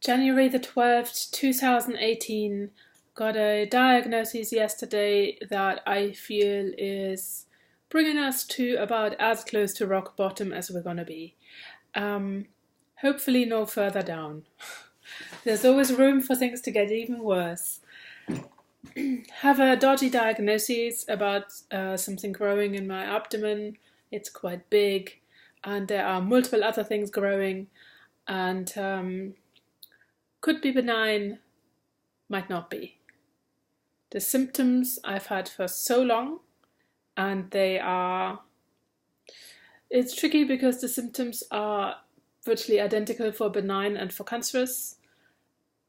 January the 12th, 2018, got a diagnosis yesterday that I feel is bringing us to about as close to rock bottom as we're gonna be. Hopefully no further down. There's always room for things to get even worse. Have a dodgy diagnosis about something growing in my abdomen. It's quite big, and there are multiple other things growing, and could be benign, might not be. The symptoms I've had for so long, and it's tricky because the symptoms are virtually identical for benign and for cancerous.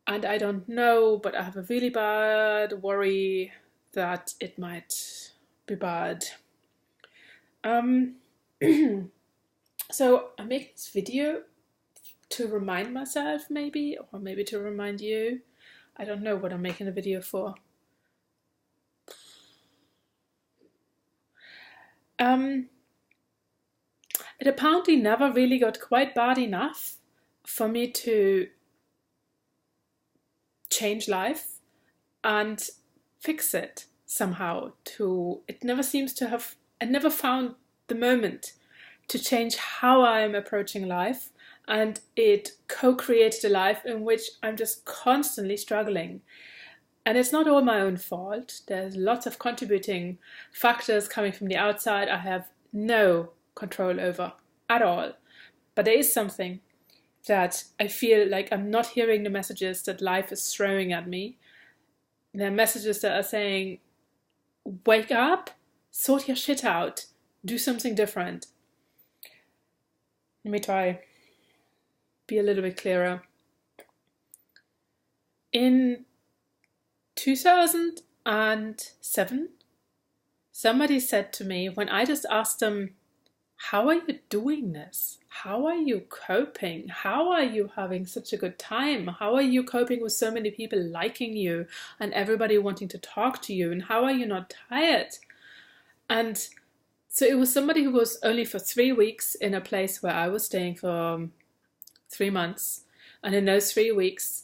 And I don't know, but I have a really bad worry that it might be bad. So I'm making this video to remind myself, maybe, or maybe to remind you. I don't know what I'm making a video for. It apparently never really got quite bad enough for me to change life and fix it somehow. It never seems to have, I never found the moment to change how I'm approaching life, and it co-created a life in which I'm just constantly struggling. And it's not all my own fault. There's lots of contributing factors coming from the outside I have no control over at all. But there is something that I feel like I'm not hearing the messages that life is throwing at me. There are messages that are saying, wake up, sort your shit out, do something different. Let me try be a little bit clearer. In 2007, somebody said to me, when I just asked them, how are you doing this? How are you coping? How are you having such a good time? How are you coping with so many people liking you and everybody wanting to talk to you? And how are you not tired? And so it was somebody who was only for 3 weeks in a place where I was staying for 3 months. And in those 3 weeks,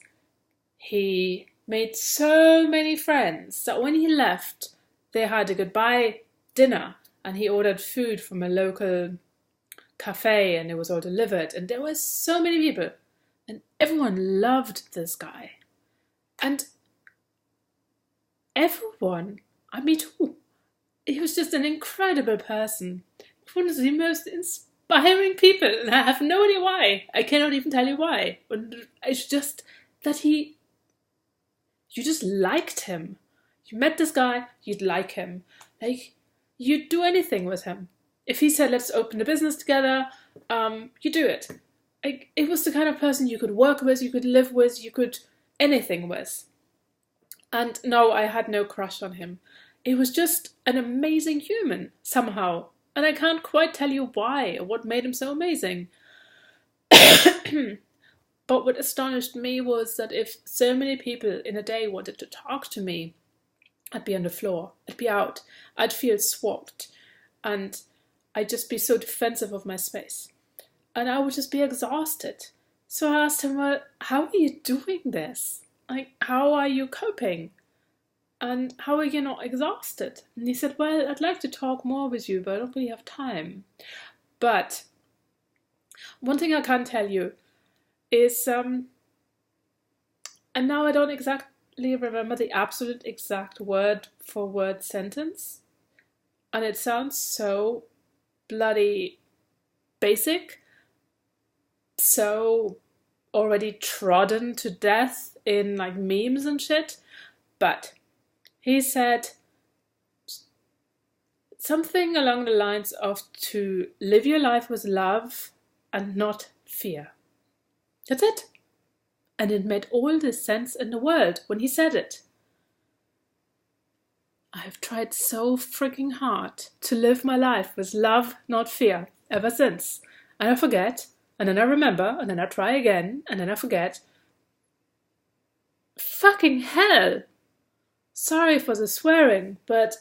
he made so many friends that when he left, they had a goodbye dinner. And he ordered food from a local cafe, and it was all delivered. And there were so many people, and everyone loved this guy. And everyone, me too, he was just an incredible person. One of the most inspiring people, and I have no idea why. I cannot even tell you why. It's just that you just liked him. You met this guy, you'd like him. Like, you'd do anything with him. If he said, let's open a business together, you do it. It was the kind of person you could work with, you could live with, you could anything with. And no, I had no crush on him. It was just an amazing human, somehow. And I can't quite tell you why, or what made him so amazing. But what astonished me was that if so many people in a day wanted to talk to me, I'd be on the floor, I'd be out, I'd feel swamped, and I'd just be so defensive of my space. And I would just be exhausted. So I asked him, well, how are you doing this? Like, how are you coping? And how are you not exhausted? And he said, well, I'd like to talk more with you, but I don't really have time. But one thing I can tell you is, and now I don't exactly remember the absolute exact word for word sentence, and it sounds so bloody basic, so already trodden to death in like memes and shit, but he said something along the lines of to live your life with love and not fear. That's it. And it made all the sense in the world when he said it. I've tried so freaking hard to live my life with love, not fear, ever since. And I forget, and then I remember, and then I try again, and then I forget. Fucking hell! Sorry for the swearing, but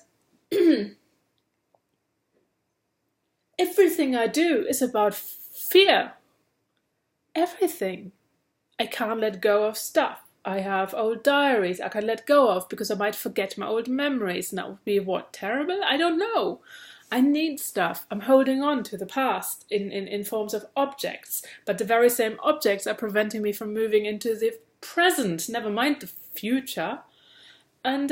everything I do is about fear. Everything. I can't let go of stuff. I have old diaries I can let go of because I might forget my old memories, and that would be what, terrible? I don't know. I need stuff. I'm holding on to the past in forms of objects, but the very same objects are preventing me from moving into the present, never mind the future. And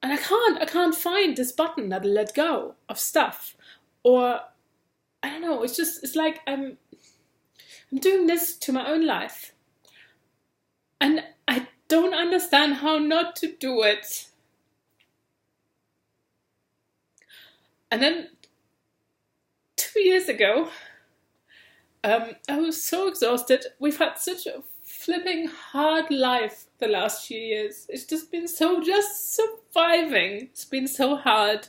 I can't find this button that'll let go of stuff. Or I don't know, it's like I'm doing this to my own life. And I don't understand how not to do it. And then 2 years ago, I was so exhausted. We've had such a flipping hard life the last few years. It's just been just surviving. It's been so hard.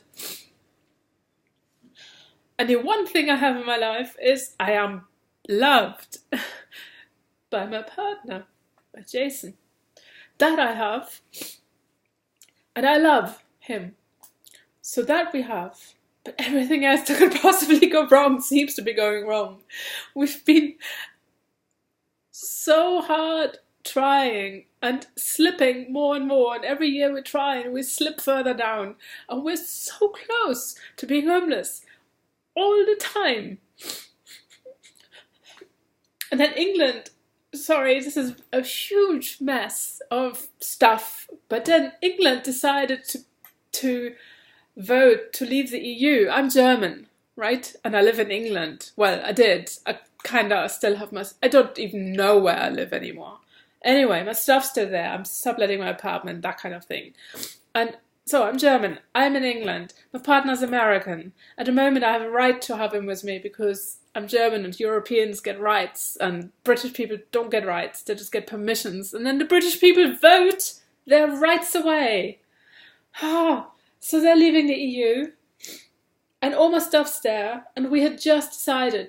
And the one thing I have in my life is I am loved by my partner, by Jason. That I have. And I love him. So that we have. But everything else that could possibly go wrong seems to be going wrong. We've been so hard trying and slipping more and more, and every year we try and we slip further down, and we're so close to being homeless all the time. And then England, sorry, this is a huge mess of stuff, but then England decided to vote to leave the EU. I'm German, right? And I live in England. Well, I did. I kind of still have I don't even know where I live anymore. Anyway, my stuff's still there. I'm subletting my apartment, that kind of thing. And so I'm German. I'm in England. My partner's American. At the moment, I have a right to have him with me because I'm German and Europeans get rights and British people don't get rights. They just get permissions. And then the British people vote their rights away. So they're leaving the EU, and all my stuff's there, and we had finally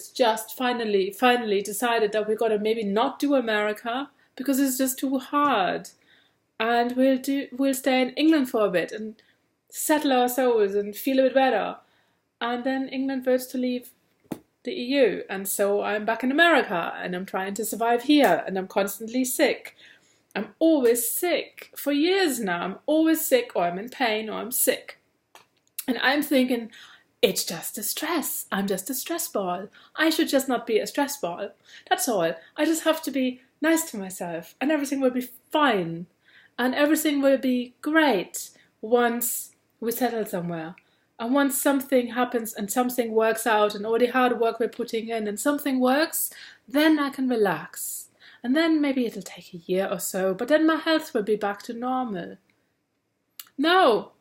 decided that we're gonna maybe not do America because it's just too hard, and we'll stay in England for a bit and settle our souls and feel a bit better, and then England votes to leave the EU, and so I'm back in America, and I'm trying to survive here, and I'm constantly sick. I'm always sick. For years now, I'm always sick, or I'm in pain, or I'm sick. And I'm thinking, it's just a stress. I'm just a stress ball. I should just not be a stress ball. That's all. I just have to be nice to myself, and everything will be fine. And everything will be great once we settle somewhere. And once something happens and something works out, and all the hard work we're putting in, and something works, then I can relax. And then maybe it'll take a year or so, but then my health will be back to normal. No.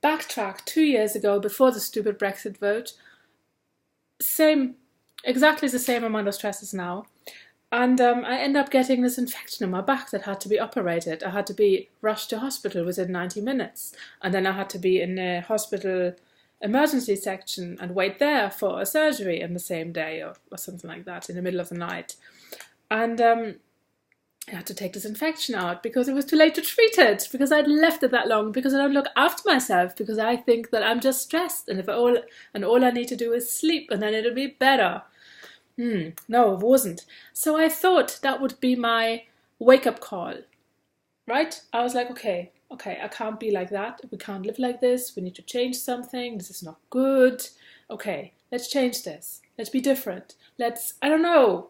Backtrack 2 years ago, before the stupid Brexit vote. Exactly the same amount of stress as now. And I ended up getting this infection in my back that had to be operated. I had to be rushed to hospital within 90 minutes. And then I had to be in a hospital emergency section and wait there for a surgery in the same day or something like that, in the middle of the night. And I had to take this infection out because it was too late to treat it, because I'd left it that long, because I don't look after myself, because I think that I'm just stressed, and all I need to do is sleep and then it'll be better. No, it wasn't. So I thought that would be my wake-up call, right? I was like, okay, I can't be like that. We can't live like this. We need to change something. This is not good. Okay, let's change this. Let's be different. I don't know,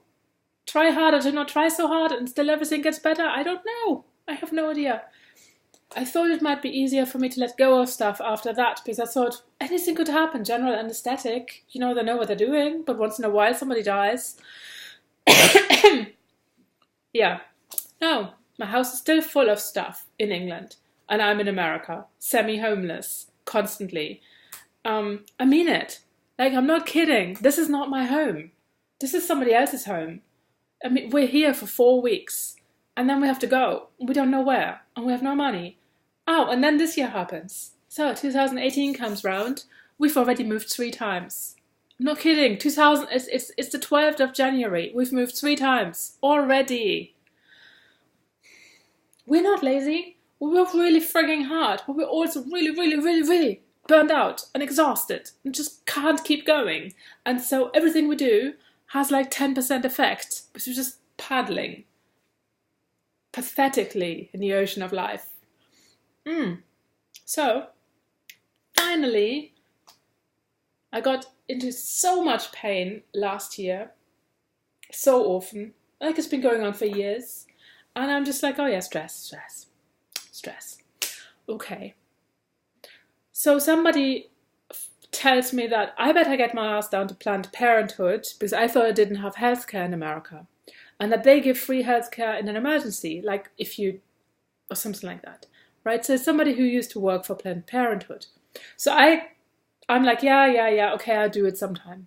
try harder to not try so hard and still everything gets better. I don't know. I have no idea. I thought it might be easier for me to let go of stuff after that, because I thought anything could happen. General anesthetic, they know what they're doing, but once in a while somebody dies. Yeah. No, my house is still full of stuff in England. And I'm in America, semi-homeless, constantly. I mean it. Like, I'm not kidding. This is not my home. This is somebody else's home. I mean, we're here for 4 weeks, and then we have to go. We don't know where, and we have no money. Oh, and then this year happens. So 2018 comes round. We've already moved 3 times. I'm not kidding. It's the 12th of January. We've moved 3 times already. We're not lazy. We work really frigging hard, but we're also really, really, really, really burned out and exhausted and just can't keep going. And so everything we do has like 10% effect, because you're just paddling pathetically in the ocean of life. So finally, I got into so much pain last year, so often, like it's been going on for years, and I'm just like, oh yeah, stress. Okay. So somebody tells me that I better get my ass down to Planned Parenthood, because I thought I didn't have healthcare in America, and that they give free healthcare in an emergency, like if you, or something like that, right? So somebody who used to work for Planned Parenthood. So I'm like, yeah, okay, I'll do it sometime.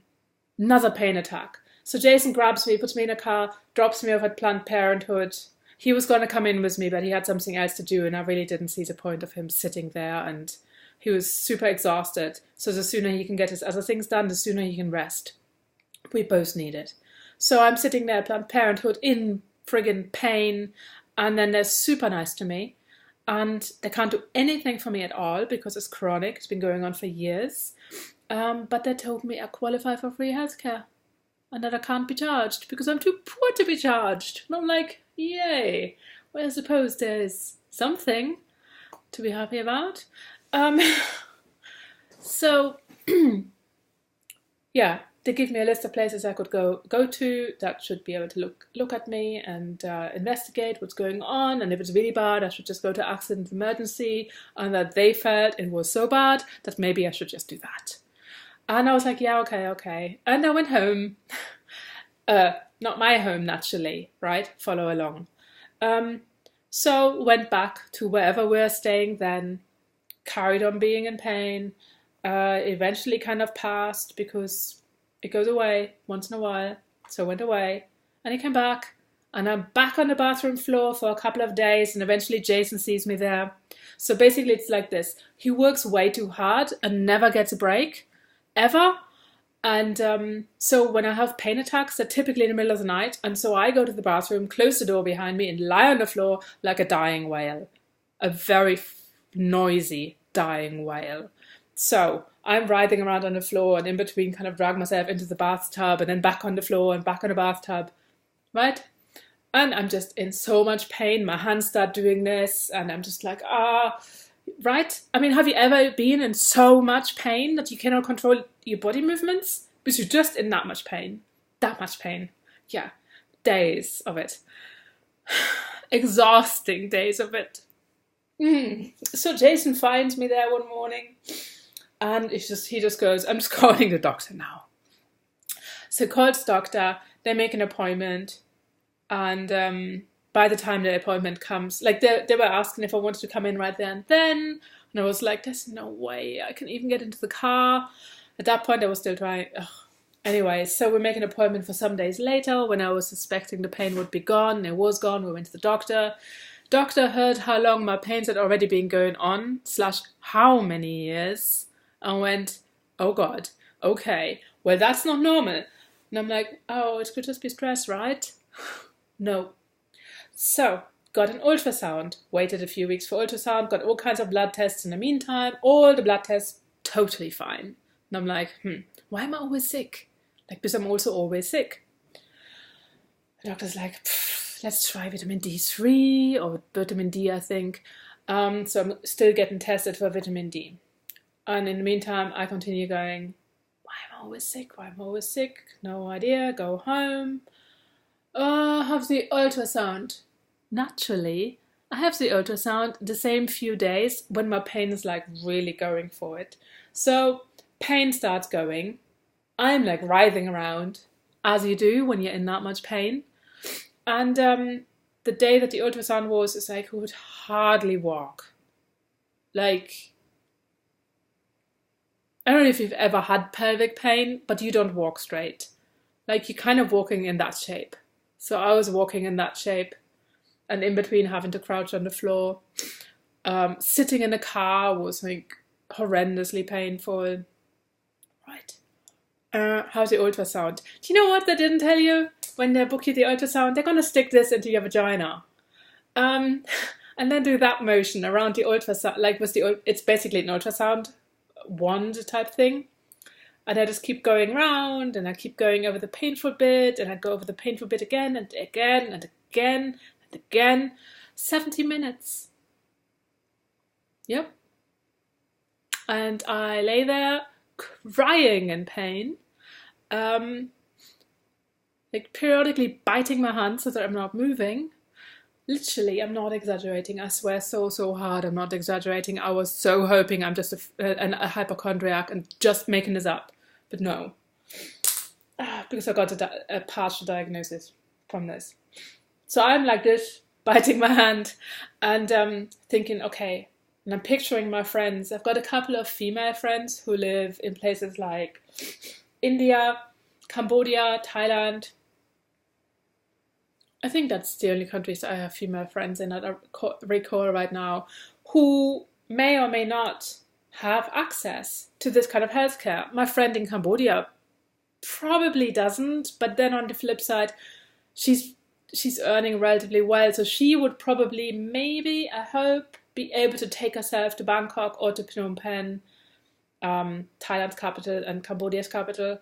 Another pain attack. So Jason grabs me, puts me in a car, drops me off at Planned Parenthood. He was going to come in with me, but he had something else to do, and I really didn't see the point of him sitting there, and he was super exhausted. So the sooner he can get his other things done, the sooner he can rest. We both need it. So I'm sitting there at Planned Parenthood in friggin' pain, and then they're super nice to me, and they can't do anything for me at all because it's chronic. It's been going on for years. But they told me I qualify for free healthcare and that I can't be charged because I'm too poor to be charged. And I'm like, yay. Well, I suppose there's something to be happy about. So, yeah, they give me a list of places I could go to that should be able to look at me and investigate what's going on. And if it's really bad, I should just go to accident emergency, and that they felt it was so bad that maybe I should just do that. And I was like, yeah, okay. And I went home. Not my home, naturally, right? Follow along. So went back to wherever we were staying then, carried on being in pain, eventually kind of passed because it goes away once in a while. So I went away and he came back, and I'm back on the bathroom floor for a couple of days, and eventually Jason sees me there. So basically it's like this. He works way too hard and never gets a break, ever. And so when I have pain attacks, they're typically in the middle of the night. And so I go to the bathroom, close the door behind me, and lie on the floor like a dying whale. A very noisy dying whale. So I'm writhing around on the floor, and in between kind of drag myself into the bathtub and then back on the floor and back on the bathtub, right? And I'm just in so much pain. My hands start doing this, and I'm just like, right? I mean, have you ever been in so much pain that you cannot control your body movements? Because you're just in that much pain. That much pain. Yeah. Days of it. Exhausting days of it. So Jason finds me there one morning, and he just goes, I'm just calling the doctor now. So calls doctor, they make an appointment, and by the time the appointment comes, like they were asking if I wanted to come in right there and then, and I was like, there's no way I can even get into the car. At that point I was still trying. Anyway, so we make an appointment for some days later when I was suspecting the pain would be gone. It was gone. We went to the doctor. Doctor heard how long my pains had already been going on, / how many years, and went, oh God, okay, well that's not normal. And I'm like, oh, it could just be stress, right? No. So, got an ultrasound, waited a few weeks for ultrasound, got all kinds of blood tests in the meantime, all the blood tests totally fine. And I'm like, why am I always sick? Like, because I'm also always sick. The doctor's like, let's try vitamin D3 or vitamin D, I think. So I'm still getting tested for vitamin D. And in the meantime, I continue going, why am I always sick? Why am I always sick? No idea. Go home. Have the ultrasound. Naturally, I have the ultrasound the same few days when my pain is like really going for it. So pain starts going. I'm like writhing around, as you do when you're in that much pain. And the day that the ultrasound was, it's like I could hardly walk. Like, I don't know if you've ever had pelvic pain, but you don't walk straight. Like, you're kind of walking in that shape. So I was walking in that shape, and in between having to crouch on the floor. Sitting in a car was like horrendously painful. Right. How's the ultrasound? Do you know what they didn't tell you? When they book you the ultrasound, they're going to stick this into your vagina. And then do that motion around the ultrasound, like with it's basically an ultrasound wand type thing. And I just keep going round, and I keep going over the painful bit, and I go over the painful bit again and again and again and again. 70 minutes. Yep. And I lay there crying in pain, like periodically biting my hand so that I'm not moving. Literally, I'm not exaggerating. I swear so hard I'm not exaggerating. I was so hoping I'm just a hypochondriac and just making this up. But no. Because I got a partial diagnosis from this. So I'm like this, biting my hand and thinking, okay, and I'm picturing my friends. I've got a couple of female friends who live in places like India, Cambodia, Thailand. I think that's the only countries I have female friends in that I recall right now, who may or may not have access to this kind of healthcare. My friend in Cambodia probably doesn't, but then on the flip side, she's earning relatively well, so she would probably, maybe, I hope, be able to take herself to Bangkok or to Phnom Penh, Thailand's capital and Cambodia's capital,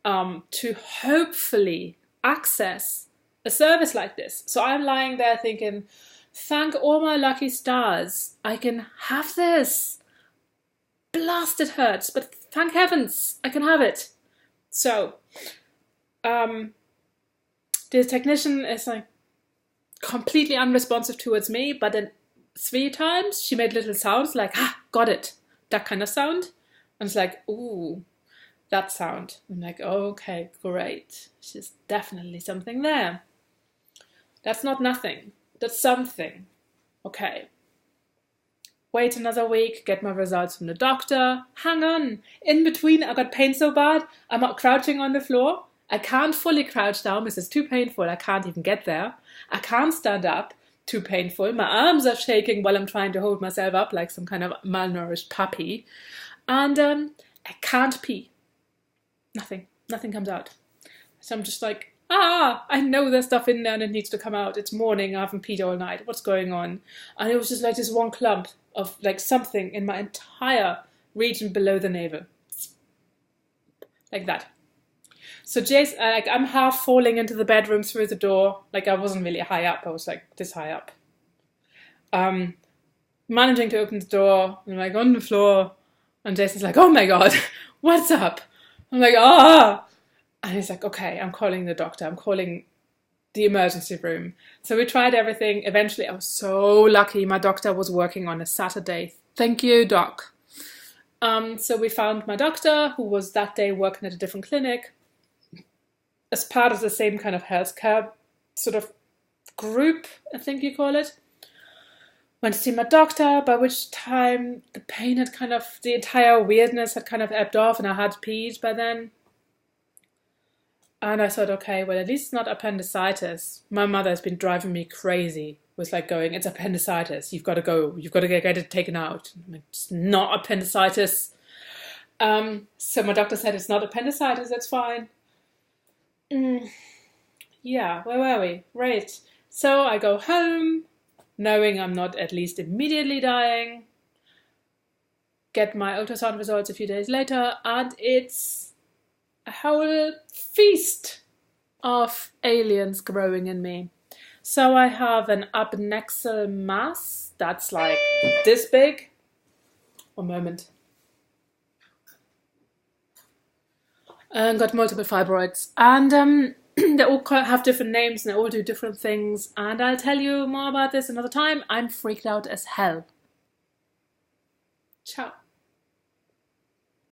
to hopefully access a service like this. So I'm lying there thinking, thank all my lucky stars, I can have this. Blast, it hurts, but thank heavens, I can have it. So, the technician is like completely unresponsive towards me, but then 3 times she made little sounds like, got it, that kind of sound. And it's like, ooh, that sound. I'm like, okay, great. There's definitely something there. That's not nothing. That's something. Okay. Wait another week, get my results from the doctor. Hang on. In between, I got pain so bad, I'm crouching on the floor. I can't fully crouch down because it's too painful. I can't even get there. I can't stand up. Too painful. My arms are shaking while I'm trying to hold myself up like some kind of malnourished puppy. And I can't pee. Nothing comes out. So I'm just like, I know there's stuff in there and it needs to come out. It's morning, I haven't peed all night. What's going on? And it was just like this one clump of like something in my entire region below the navel. Like that. So Jason, I'm half falling into the bedroom through the door. Like I wasn't really high up. I was like this high up. Managing to open the door. I'm like on the floor. And Jason's like, oh my God, what's up? I'm like, And he's like, okay, I'm calling the doctor. I'm calling the emergency room. So we tried everything. Eventually, I was so lucky. My doctor was working on a Saturday. Thank you, doc. So we found my doctor, who was that day working at a different clinic, as part of the same kind of healthcare sort of group, I think you call it. Went to see my doctor, by which time the pain had the entire weirdness had kind of ebbed off and I had peed by then. And I thought, okay, well, at least it's not appendicitis. My mother has been driving me crazy with like going, it's appendicitis. You've got to go. You've got to get it taken out. I'm like, it's not appendicitis. So my doctor said, it's not appendicitis. That's fine. Yeah, where were we? Right. So I go home, knowing I'm not at least immediately dying. Get my ultrasound results a few days later, and it's a whole feast of aliens growing in me. So I have an abnexal mass that's like this big. One moment. And got multiple fibroids. And they all have different names and they all do different things. And I'll tell you more about this another time. I'm freaked out as hell. Ciao.